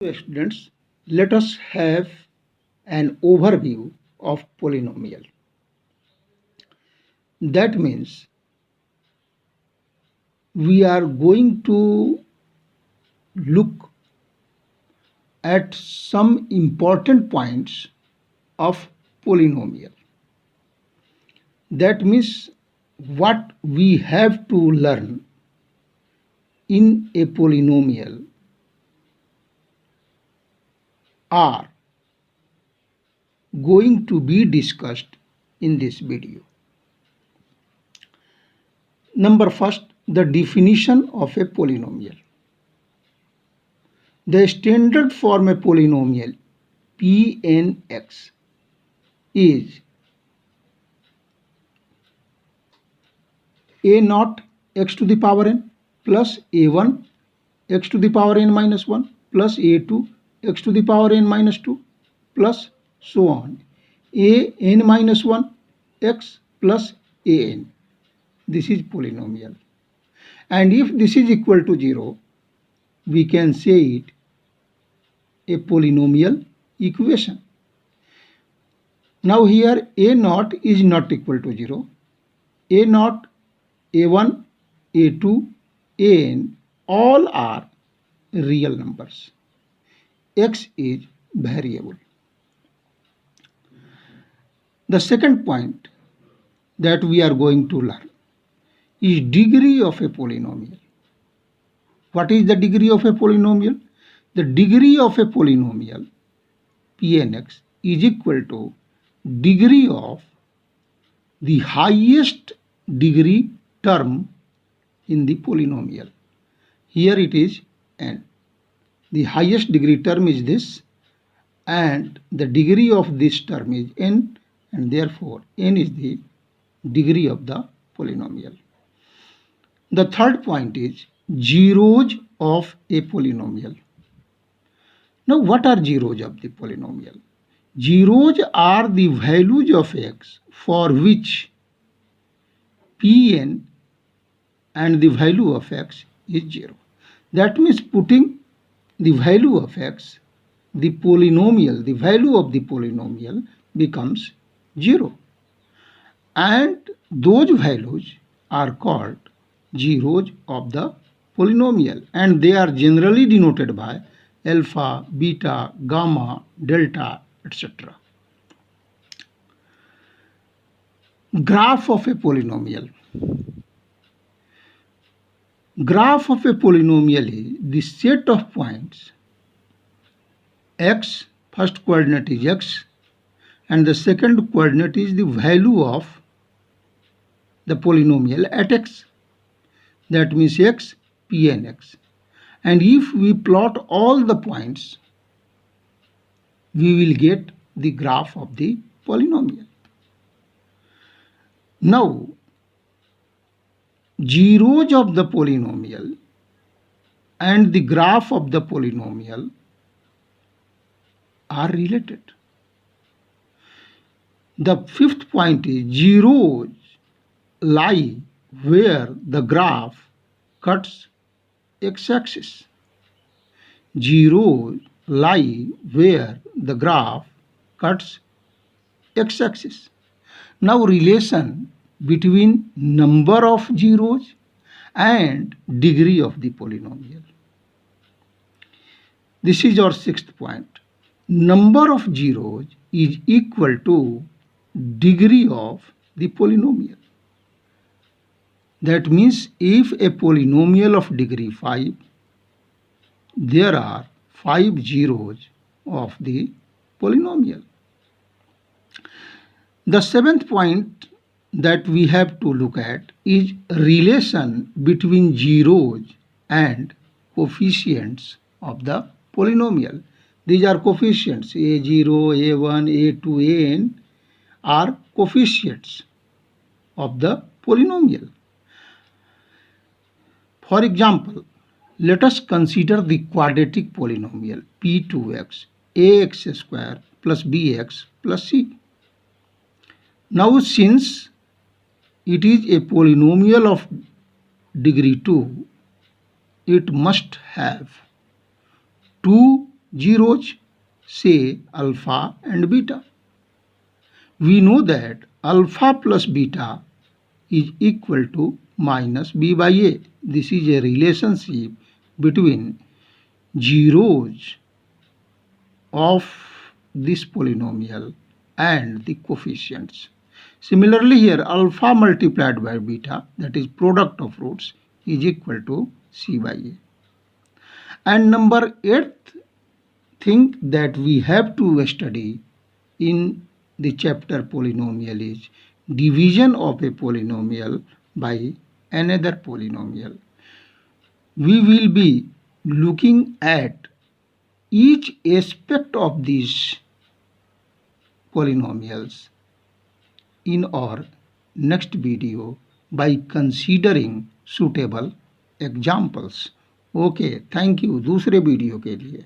Students, let us have an overview of polynomial. That means we are going to look at some important points of polynomial. That means what we have to learn in a polynomial are going to be discussed in this video. Number first, the definition of a polynomial. The standard form of polynomial Pnx is a naught x to the power n plus a1 x to the power n minus 1 plus a2 x to the power n minus 2 plus so on a n minus 1 x plus an. This is polynomial. And if this is equal to 0, we can say it a polynomial equation. Now here a naught is not equal to 0. A naught, a1, a2, an all are real numbers. X is variable. The second point that we are going to learn is degree of a polynomial. What is the degree of a polynomial? The degree of a polynomial Pnx is equal to degree of the highest degree term in the polynomial. Here it is n. The highest degree term is this, and the degree of this term is n, and therefore n is the degree of the polynomial. The third point is zeros of a polynomial. Now what are zeros of the polynomial? Zeros are the values of x for which Pn and the value of x is 0. That means putting the value of x, the polynomial, the value of the polynomial becomes 0. And those values are called zeros of the polynomial, and they are generally denoted by alpha, beta, gamma, delta, etc. Graph of a polynomial. Graph of a polynomial is the set of points x, first coordinate is x, and the second coordinate is the value of the polynomial at x. That means x, Pnx. And if we plot all the points, we will get the graph of the polynomial. Now, zeros of the polynomial and the graph of the polynomial are related. The fifth point is zeros lie where the graph cuts x-axis. Zeros lie where the graph cuts x-axis. Now relation between number of zeros and degree of the polynomial. This is our sixth point. Number of zeros is equal to degree of the polynomial. That means if a polynomial of degree 5, there are 5 zeros of the polynomial. The seventh point that we have to look at is relation between zeros and coefficients of the polynomial. These are coefficients a0, a1, a2, an are coefficients of the polynomial. For example, let us consider the quadratic polynomial p2x ax square plus bx plus c. Now since it is a polynomial of degree 2, it must have two zeros, say alpha and beta. We know that alpha plus beta is equal to minus b by a. This is a relationship between zeros of this polynomial and the coefficients. Similarly here alpha multiplied by beta, that is product of roots, is equal to c by a. And number 8 thing that we have to study in the chapter polynomial is division of a polynomial by another polynomial. We will be looking at each aspect of these polynomials in our next video by considering suitable examples. Okay, thank you. दूसरे video के लिए